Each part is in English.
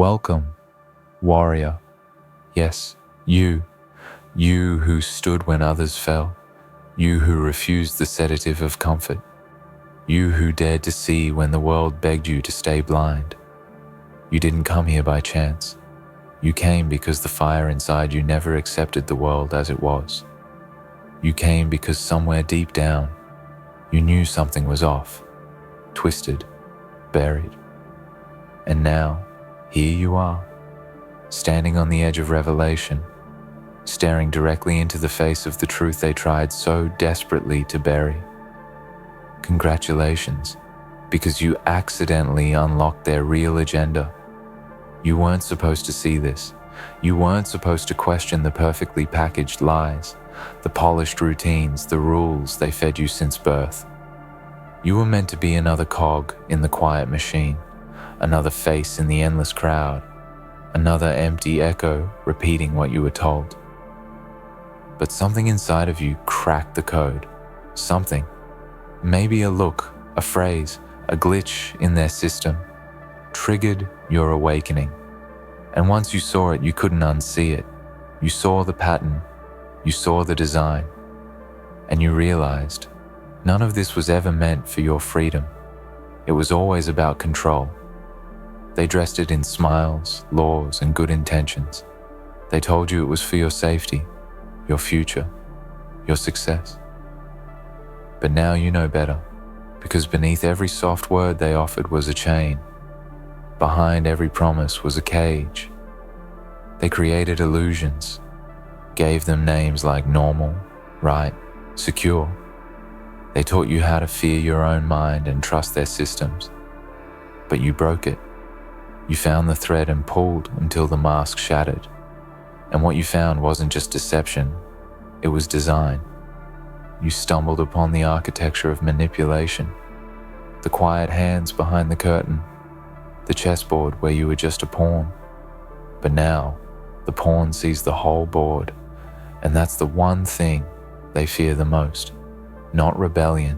Welcome, warrior. Yes, you who stood when others fell, you who refused the sedative of comfort, you who dared to see when the world begged you to stay blind. You didn't come here by chance. You came because the fire inside you never accepted the world as it was. You came because somewhere deep down, you knew something was off, twisted, buried. And now, here you are, standing on the edge of revelation, staring directly into the face of the truth they tried so desperately to bury. Congratulations, because you accidentally unlocked their real agenda. You weren't supposed to see this. You weren't supposed to question the perfectly packaged lies, the polished routines, the rules they fed you since birth. You were meant to be another cog in the quiet machine, another face in the endless crowd, another empty echo repeating what you were told. But something inside of you cracked the code. Something, maybe a look, a phrase, a glitch in their system, triggered your awakening. And once you saw it, you couldn't unsee it. You saw the pattern, you saw the design, and you realized none of this was ever meant for your freedom. It was always about control. They dressed it in smiles, laws, and good intentions. They told you it was for your safety, your future, your success. But now you know better, because beneath every soft word they offered was a chain. Behind every promise was a cage. They created illusions, gave them names like normal, right, secure. They taught you how to fear your own mind and trust their systems. But you broke it. You found the thread and pulled until the mask shattered. And what you found wasn't just deception, it was design. You stumbled upon the architecture of manipulation, the quiet hands behind the curtain, the chessboard where you were just a pawn. But now, the pawn sees the whole board, and that's the one thing they fear the most. Not rebellion,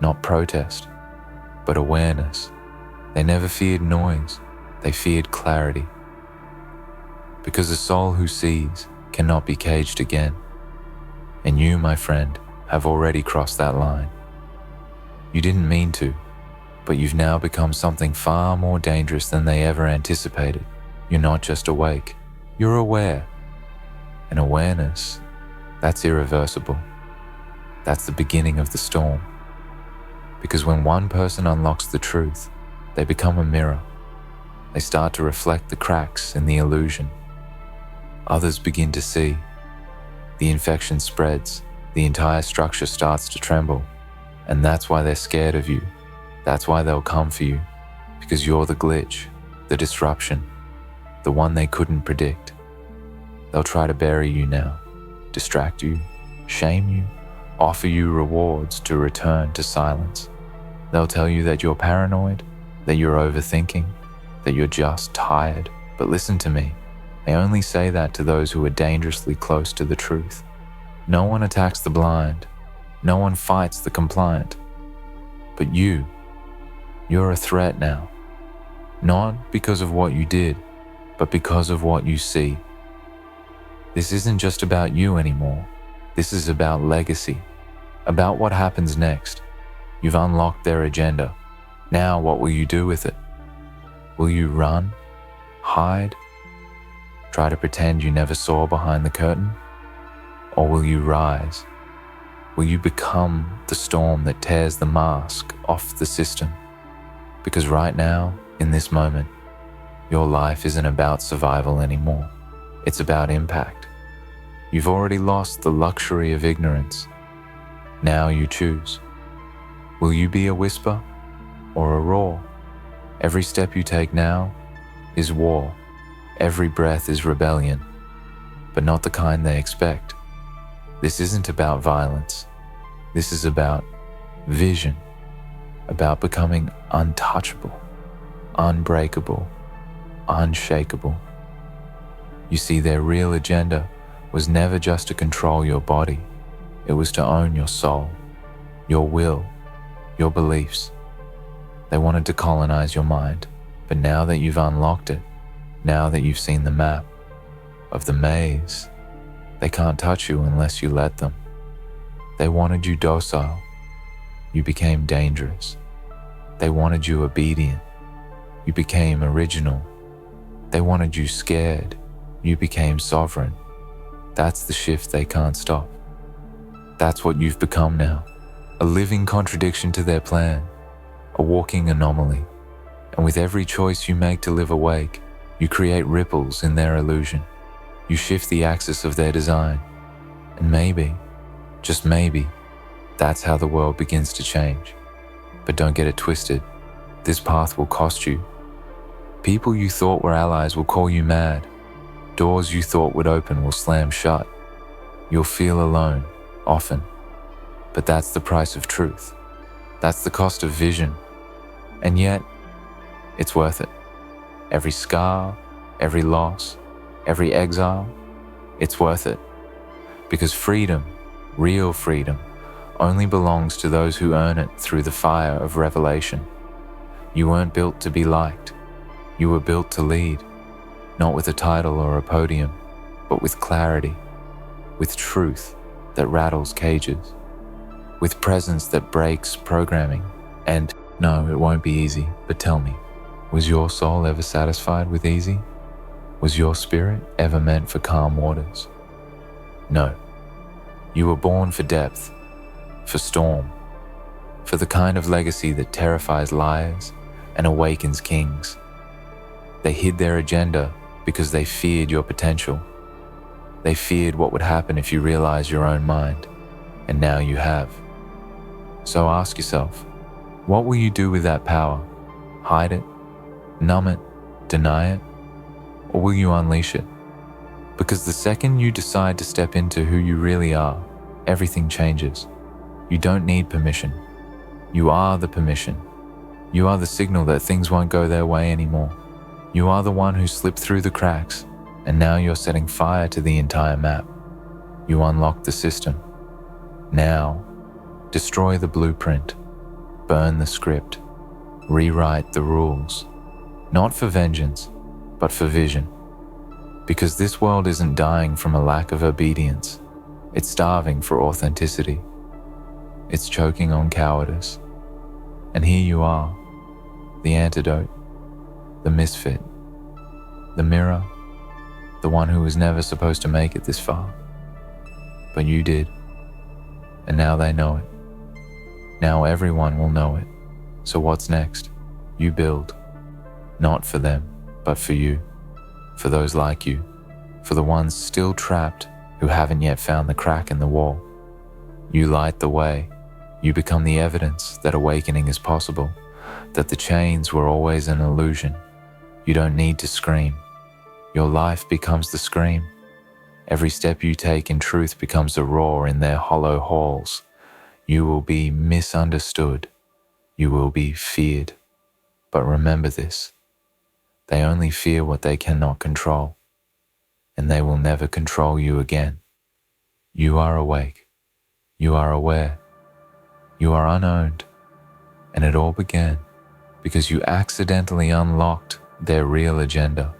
not protest, but awareness. They never feared noise, they feared clarity. Because a soul who sees cannot be caged again. And you, my friend, have already crossed that line. You didn't mean to, but you've now become something far more dangerous than they ever anticipated. You're not just awake, you're aware. And awareness, that's irreversible. That's the beginning of the storm. Because when one person unlocks the truth, they become a mirror. They start to reflect the cracks in the illusion. Others begin to see. The infection spreads, the entire structure starts to tremble, and that's why they're scared of you. That's why they'll come for you, because you're the glitch, the disruption, the one they couldn't predict. They'll try to bury you now, distract you, shame you, offer you rewards to return to silence. They'll tell you that you're paranoid, that you're overthinking, that you're just tired. But listen to me, they only say that to those who are dangerously close to the truth. No one attacks the blind, no one fights the compliant. But you're a threat now. Not because of what you did, but because of what you see. This isn't just about you anymore. This is about legacy, about what happens next. You've unlocked their agenda. Now what will you do with it? Will you run? Hide? Try to pretend you never saw behind the curtain? Or will you rise? Will you become the storm that tears the mask off the system? Because right now, in this moment, your life isn't about survival anymore. It's about impact. You've already lost the luxury of ignorance. Now you choose. Will you be a whisper or a roar? Every step you take now is war. Every breath is rebellion, but not the kind they expect. This isn't about violence. This is about vision, about becoming untouchable, unbreakable, unshakable. You see, their real agenda was never just to control your body. It was to own your soul, your will, your beliefs. They wanted to colonize your mind, but now that you've unlocked it, Now that you've seen the map of the maze, they can't touch you unless you let them. They wanted you docile. You became dangerous. They wanted you obedient. You became original. They wanted you scared. You became sovereign. That's the shift they can't stop. That's what you've become now. A living contradiction to their plan. A walking anomaly. And with every choice you make to live awake, you create ripples in their illusion. You shift the axis of their design. And maybe, just maybe, that's how the world begins to change. But don't get it twisted. This path will cost you. People you thought were allies will call you mad. Doors you thought would open will slam shut. You'll feel alone, often. But that's the price of truth. That's the cost of vision. And yet, it's worth it. Every scar, every loss, every exile, it's worth it. Because freedom, real freedom, only belongs to those who earn it through the fire of revelation. You weren't built to be liked. You were built to lead, not with a title or a podium, but with clarity, with truth that rattles cages, with presence that breaks programming. And no, it won't be easy, but tell me, was your soul ever satisfied with easy? Was your spirit ever meant for calm waters? No. You were born for depth, for storm, for the kind of legacy that terrifies liars and awakens kings. They hid their agenda because they feared your potential. They feared what would happen if you realized your own mind, and now you have. So ask yourself, what will you do with that power? Hide it? Numb it? Deny it? Or will you unleash it? Because the second you decide to step into who you really are, everything changes. You don't need permission. You are the permission. You are the signal that things won't go their way anymore. You are the one who slipped through the cracks, and now you're setting fire to the entire map. You unlock the system. Now, destroy the blueprint, burn the script, rewrite the rules, not for vengeance, but for vision. Because this world isn't dying from a lack of obedience. It's starving for authenticity. It's choking on cowardice. And here you are, the antidote, the misfit, the mirror, the one who was never supposed to make it this far. But you did. And now they know it. Now everyone will know it. So what's next? You build. Not for them, but for you. For those like you. For the ones still trapped who haven't yet found the crack in the wall. You light the way. You become the evidence that awakening is possible, that the chains were always an illusion. You don't need to scream. Your life becomes the scream. Every step you take in truth becomes a roar in their hollow halls. You will be misunderstood. You will be feared. But remember this. They only fear what they cannot control, and they will never control you again. You are awake. You are aware. You are unowned. And it all began because you accidentally unlocked their real agenda.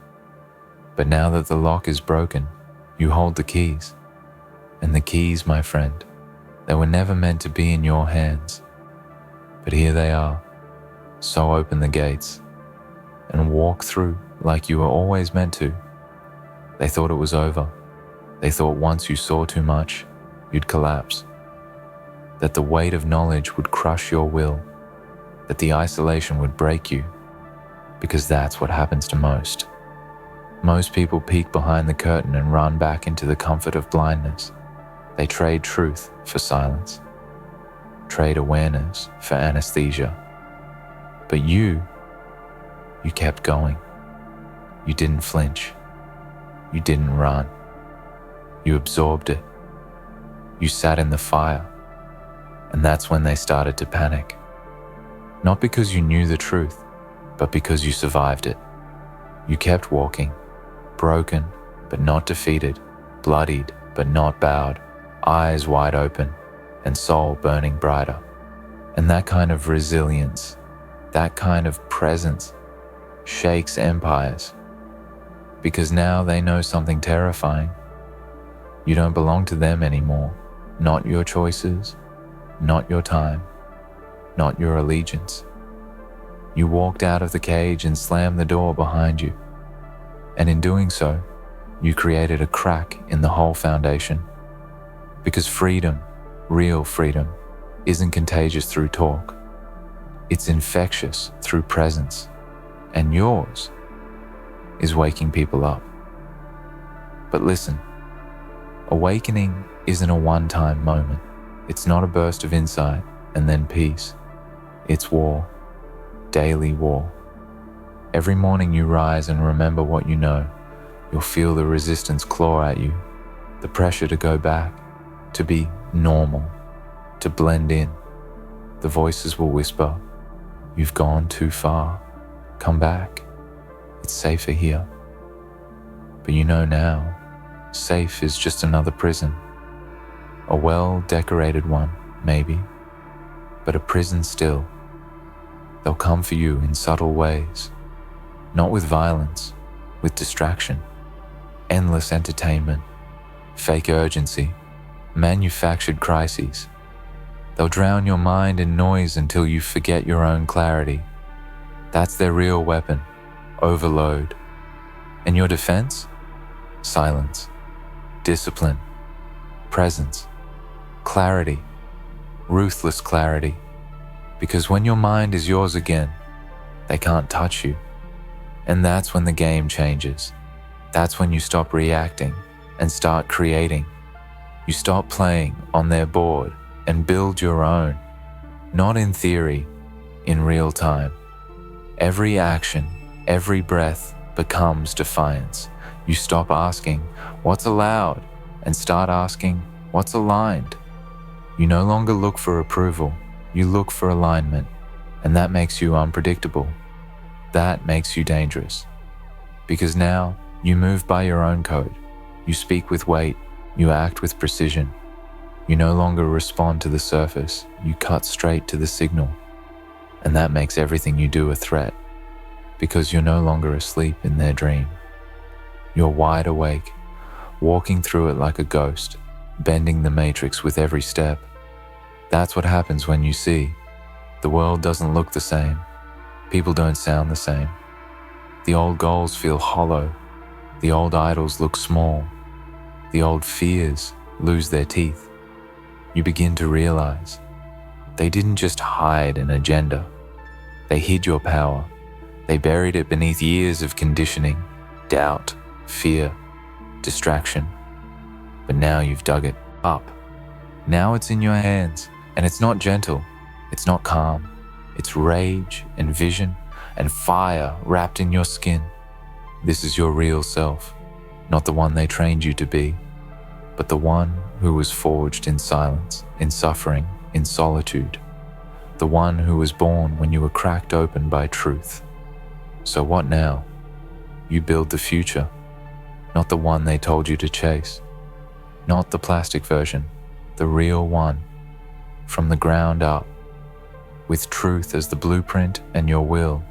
But now that the lock is broken, you hold the keys. And the keys, my friend, they were never meant to be in your hands. But here they are. So open the gates and walk through like you were always meant to. They thought it was over. They thought once you saw too much, you'd collapse. That the weight of knowledge would crush your will. That the isolation would break you. Because that's what happens to most. Most people peek behind the curtain and run back into the comfort of blindness. They trade truth for silence. Trade awareness for anesthesia. But you kept going. You didn't flinch. You didn't run. You absorbed it. You sat in the fire. And that's when they started to panic. Not because you knew the truth, but because you survived it. You kept walking, broken but not defeated, bloodied but not bowed, eyes wide open, and soul burning brighter. And that kind of resilience, that kind of presence, shakes empires. because now they know something terrifying. You don't belong to them anymore. Not your choices, not your time, not your allegiance. You walked out of the cage and slammed the door behind you. And in doing so, you created a crack in the whole foundation. Because freedom, real freedom, isn't contagious through talk. It's infectious through presence. And yours is waking people up. But listen, awakening isn't a one-time moment. It's not a burst of insight and then peace. It's war, daily war. Every morning you rise and remember what you know. You'll feel the resistance claw at you, the pressure to go back, to be normal, to blend in. The voices will whisper, "You've gone too far. Come back. It's safer here." But you know now, safe is just another prison. A well-decorated one, maybe, but a prison still. They'll come for you in subtle ways, not with violence, with distraction, endless entertainment, fake urgency, manufactured crises. They'll drown your mind in noise until you forget your own clarity. That's their real weapon, overload. And your defense? Silence, discipline, presence, clarity, ruthless clarity. Because when your mind is yours again, they can't touch you. And that's when the game changes. That's when you stop reacting and start creating. You stop playing on their board and build your own, not in theory, in real time. Every action, every breath becomes defiance. You stop asking, "What's allowed?" and start asking, "What's aligned?" You no longer look for approval, you look for alignment, and that makes you unpredictable. That makes you dangerous. Because now you move by your own code. You speak with weight, you act with precision. You no longer respond to the surface, you cut straight to the signal. And that makes everything you do a threat, because you're no longer asleep in their dream. You're wide awake, walking through it like a ghost, bending the matrix with every step. That's what happens when you see. The world doesn't look the same. People don't sound the same. The old goals feel hollow. The old idols look small. The old fears lose their teeth. You begin to realize they didn't just hide an agenda. They hid your power. They buried it beneath years of conditioning, doubt, fear, distraction. But now you've dug it up. Now it's in your hands, and it's not gentle. It's not calm. It's rage and vision and fire wrapped in your skin. This is your real self, not the one they trained you to be, but the one who was forged in silence, in suffering, in solitude. The one who was born when you were cracked open by truth. So what now? You build the future, not the one they told you to chase. Not the plastic version, the real one, from the ground up, with truth as the blueprint and your will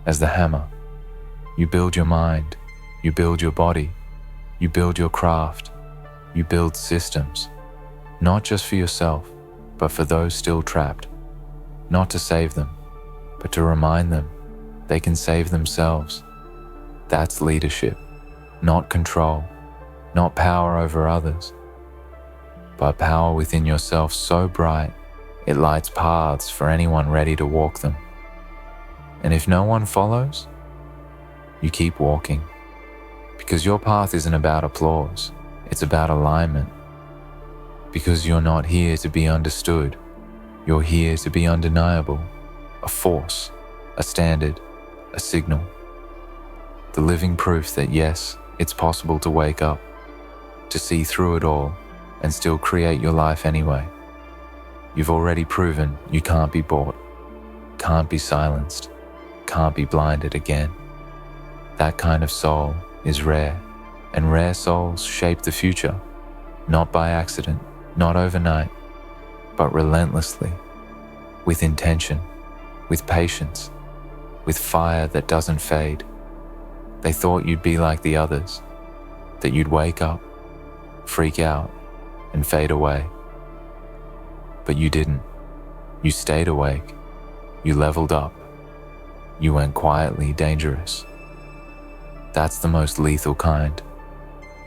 as the hammer. You build your mind, you build your body, you build your craft, you build systems, not just for yourself, but for those still trapped. Not to save them, but to remind them they can save themselves. That's leadership, not control, not power over others, but power within yourself so bright it lights paths for anyone ready to walk them. And if no one follows, you keep walking, because your path isn't about applause, it's about alignment. Because you're not here to be understood, you're here to be undeniable, a force, a standard, a signal. The living proof that yes, it's possible to wake up, to see through it all, and still create your life anyway. You've already proven you can't be bought, can't be silenced, can't be blinded again. That kind of soul is rare, and rare souls shape the future, not by accident, not overnight, but relentlessly, with intention, with patience, with fire that doesn't fade. They thought you'd be like the others, that you'd wake up, freak out, and fade away. But you didn't. You stayed awake. You leveled up. You went quietly dangerous. That's the most lethal kind.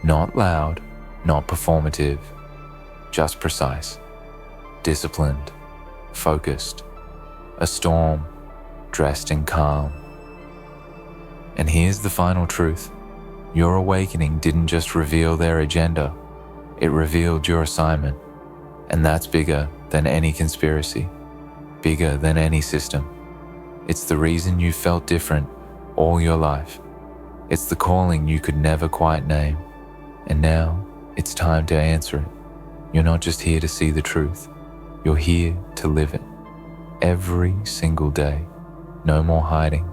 Not loud, not performative, just precise, disciplined, focused, a storm dressed in calm. And here's the final truth. Your awakening didn't just reveal their agenda, it revealed your assignment. And that's bigger than any conspiracy, bigger than any system. It's the reason you felt different all your life. It's the calling you could never quite name. And now it's time to answer it. You're not just here to see the truth. You're here to live it. Every single day. No more hiding.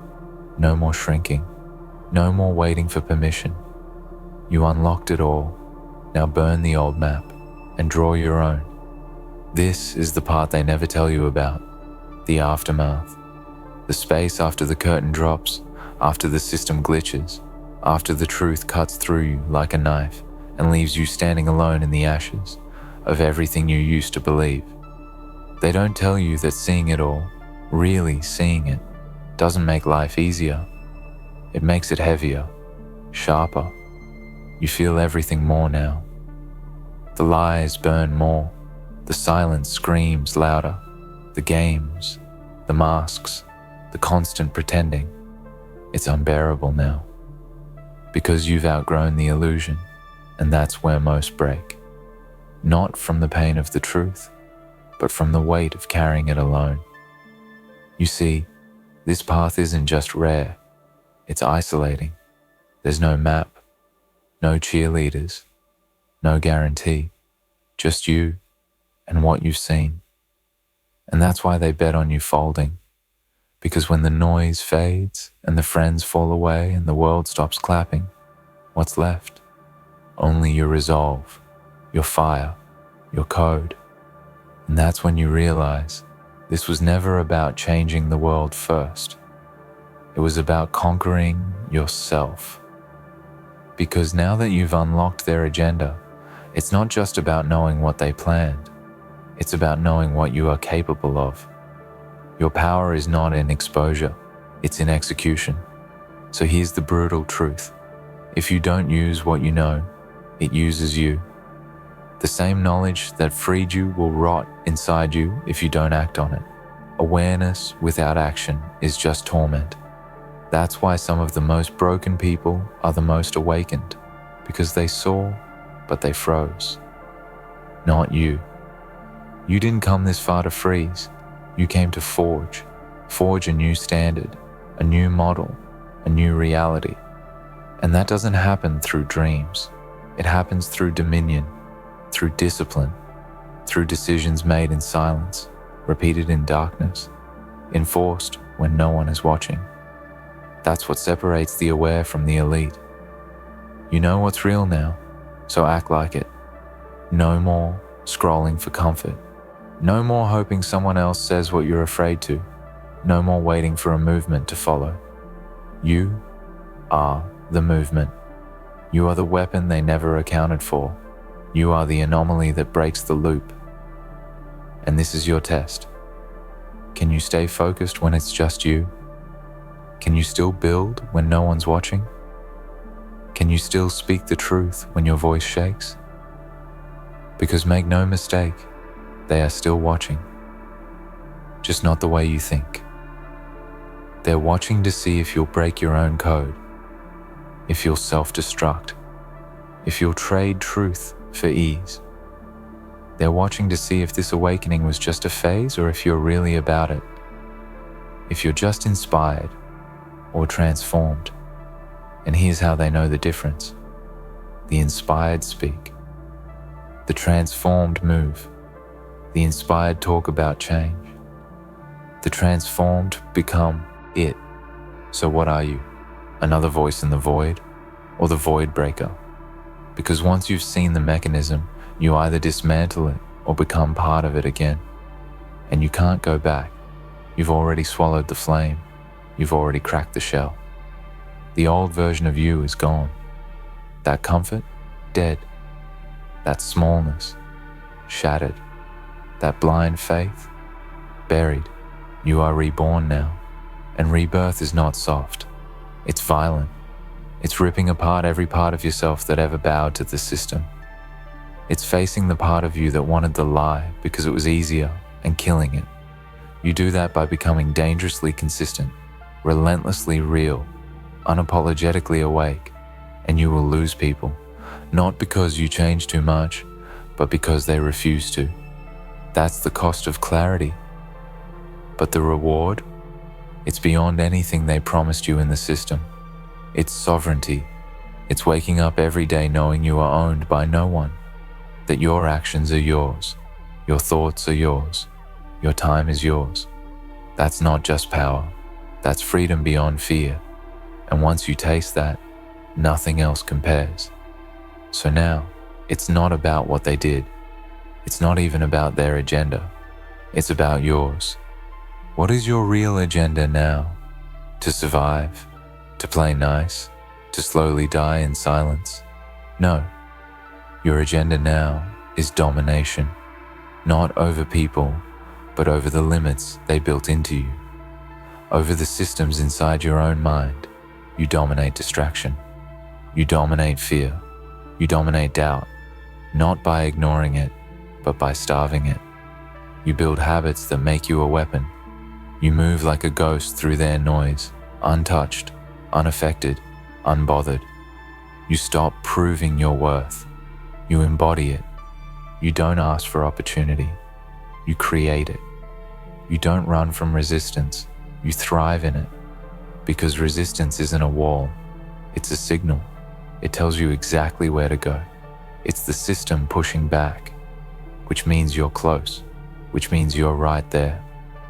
No more shrinking. No more waiting for permission. You unlocked it all. Now burn the old map and draw your own. This is the part they never tell you about. The aftermath. The space after the curtain drops, after the system glitches, after the truth cuts through you like a knife and leaves you standing alone in the ashes of everything you used to believe. They don't tell you that seeing it all, really seeing it, doesn't make life easier. It makes it heavier, sharper. You feel everything more now. The lies burn more. The silence screams louder. The games, the masks, the constant pretending. It's unbearable now. Because you've outgrown the illusion, and that's where most break. Not from the pain of the truth, but from the weight of carrying it alone. You see, this path isn't just rare, it's isolating. There's no map, no cheerleaders, no guarantee, just you and what you've seen. And that's why they bet on you folding. Because when the noise fades and the friends fall away and the world stops clapping, what's left? Only your resolve, your fire, your code. And that's when you realize this was never about changing the world first. It was about conquering yourself. Because now that you've unlocked their agenda, it's not just about knowing what they planned. It's about knowing what you are capable of. Your power is not in exposure, it's in execution. So here's the brutal truth. If you don't use what you know, it uses you. The same knowledge that freed you will rot inside you if you don't act on it. Awareness without action is just torment. That's why some of the most broken people are the most awakened, because they saw, but they froze. Not you. You didn't come this far to freeze. You came to forge a new standard, a new model, a new reality. And that doesn't happen through dreams. It happens through dominion, through discipline, through decisions made in silence, repeated in darkness, enforced when no one is watching. That's what separates the aware from the elite. You know what's real now, so act like it. No more scrolling for comfort. No more hoping someone else says what you're afraid to. No more waiting for a movement to follow. You are the movement. You are the weapon they never accounted for. You are the anomaly that breaks the loop. And this is your test. Can you stay focused when it's just you? Can you still build when no one's watching? Can you still speak the truth when your voice shakes? Because make no mistake, they are still watching. Just not the way you think. They're watching to see if you'll break your own code, if you'll self-destruct, if you'll trade truth for ease. They're watching to see if this awakening was just a phase or if you're really about it. If you're just inspired or transformed. And here's how they know the difference. The inspired speak. The transformed move. The inspired talk about change. The transformed become it. So what are you? Another voice in the void? Or the void breaker? Because once you've seen the mechanism, you either dismantle it or become part of it again. And you can't go back. You've already swallowed the flame. You've already cracked the shell. The old version of you is gone. That comfort, dead. That smallness, shattered. That blind faith, buried. You are reborn now. And rebirth is not soft. It's violent. It's ripping apart every part of yourself that ever bowed to the system. It's facing the part of you that wanted the lie because it was easier and killing it. You do that by becoming dangerously consistent, relentlessly real, unapologetically awake, and you will lose people, not because you change too much, but because they refuse to. That's the cost of clarity. But the reward? It's beyond anything they promised you in the system. It's sovereignty. It's waking up every day knowing you are owned by no one, that your actions are yours, your thoughts are yours, your time is yours. That's not just power, that's freedom beyond fear. And once you taste that, nothing else compares. So now, it's not about what they did. It's not even about their agenda. It's about yours. What is your real agenda now? To survive? To play nice? To slowly die in silence? No. Your agenda now is domination, not over people, but over the limits they built into you. Over the systems inside your own mind, you dominate distraction. You dominate fear. You dominate doubt, not by ignoring it, but by starving it. You build habits that make you a weapon. You move like a ghost through their noise, untouched, unaffected, unbothered. You stop proving your worth. You embody it. You don't ask for opportunity. You create it. You don't run from resistance. You thrive in it. Because resistance isn't a wall. It's a signal. It tells you exactly where to go. It's the system pushing back, which means you're close, which means you're right there,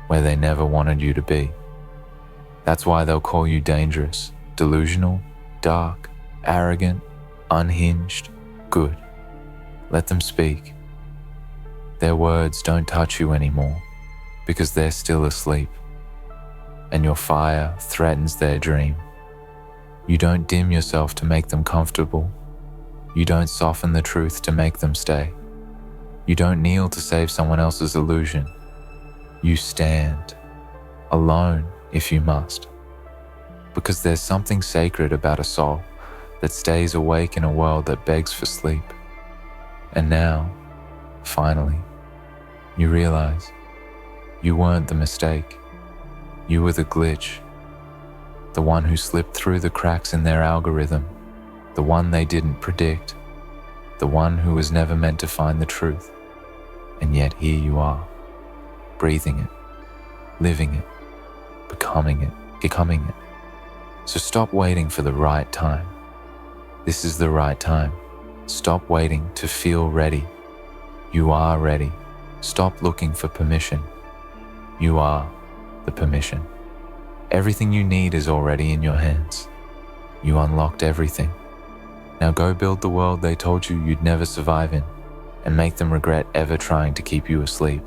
where they never wanted you to be. That's why they'll call you dangerous, delusional, dark, arrogant, unhinged, good. Let them speak. Their words don't touch you anymore because they're still asleep, and your fire threatens their dream. You don't dim yourself to make them comfortable. You don't soften the truth to make them stay. You don't kneel to save someone else's illusion. You stand, alone if you must, because there's something sacred about a soul that stays awake in a world that begs for sleep. And now, finally, you realize you weren't the mistake. You were the glitch, the one who slipped through the cracks in their algorithm, the one they didn't predict, the one who was never meant to find the truth. And yet here you are, breathing it, living it, becoming it. So stop waiting for the right time. This is the right time. Stop waiting to feel ready. You are ready. Stop looking for permission. You are the permission. Everything you need is already in your hands. You unlocked everything. Now go build the world they told you you'd never survive in, and make them regret ever trying to keep you asleep.